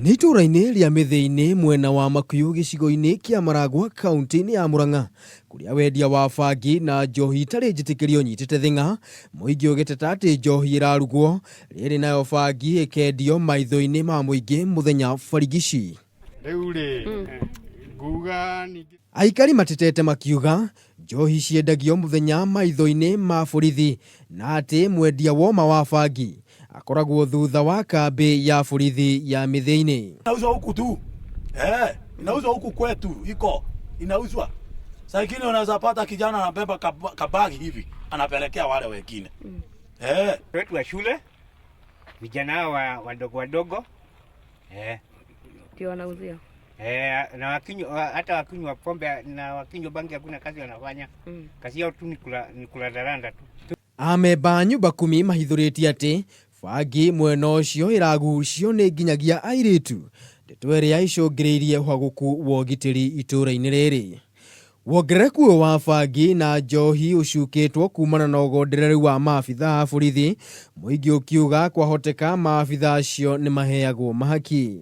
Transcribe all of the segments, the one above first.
Itũũra-ini ria Mithi-ini mwena wa Makuyu gicigo-ini kia Maragua kauti ya Murang'a kuria Wendia wa Bangi na njohi itarĩ njĩtĩkĩrio nyitĩte Thengia mũingĩ ũgĩteta atĩ njohi ĩrarugwo rĩrĩ nayo Bangi ĩkendio maitho-ini ma mũingĩ mũthenya barigici. Aikari matetete makiuga njohi ciendagio mũthenya maitho-ini ma borithi na atĩ mwendia woma wa Bangi akoragwo thutha wa kambi ya borithi ya Mithi-ini. Inauzwa huku tu. Inauzwa huku kwetu iko. Inauzwa. Sasa ingine unaweza pata kijana anabeba kabagi hivi anapelekea wale wengine. Wetu wa shule vijana wadogo wadogo ndio wanauzia. Na wakinywa hata wakinywa pombe na wakinywa bangi hakuna kazi wanafanya. Kazi yao tu ni kula daranda tu. Ameba nyumba 10 mahithũrĩtie atĩ Bangi mwena ũcio ĩragucio nĩ nginyagia airĩtu ndeto ĩrĩa icũngĩrĩirie ũhagũku wa ũgitĩri itũũra-inĩ rĩrĩ. Wongerereku wa Bangi na njohi ũcukĩtwo kumana na ũgondereru wa maabitha a borithi, mũingĩ ũkiuga kwahoteka maabitha acio nĩ maheagwo mahaki.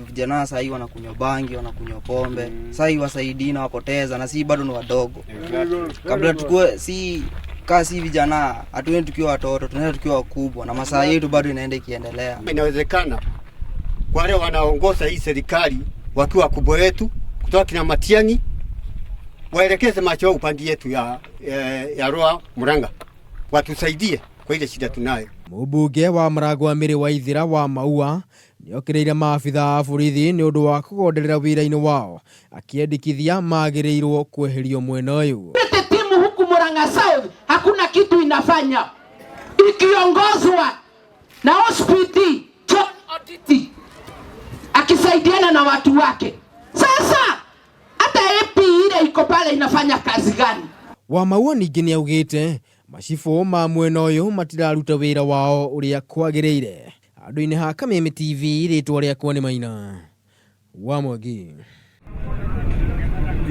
Vijana sasa hivi wanakunywa bangi, wanakunywa pombe. Sasa hivi wasaidii na wapoteza na si bado ni wadogo. Kabla tukue si vijana, hatuendi tukiwa watoto, tunaenda tukiwa wakubwa na masaa yetu bado inaenda ikiendelea. Inawezekana wale wanaongoza hii serikali wakiwa kubwa wetu kutoka kina Matiang'i waelekeze macho upande yetu ya Roa Murang'a watusaidie kwa ile shida tunayo. Mũmbunge wa Maragua wira wa Maua nĩokĩrĩire maabitha a borithi nĩ ũndũ wa kũgonderera wira-ini wao akiendekithia magĩrĩirwo kweherio mwena ũyũ. Timu huku Murang'a South hakuna kitu inafanya ikiongozwa na hospitali auditi akisaidiana na watu wake. Sasa hata EP ile iko pale inafanya kazi gani? Wa Maua ningĩ nĩaugĩte macibo ma mwena ũyũ matiraruta wĩra wao ũrĩa kwagĩrĩire. Handũ-inĩ ha Kameme TV rĩtwa rĩakwa nĩ Maina wa Mwangi.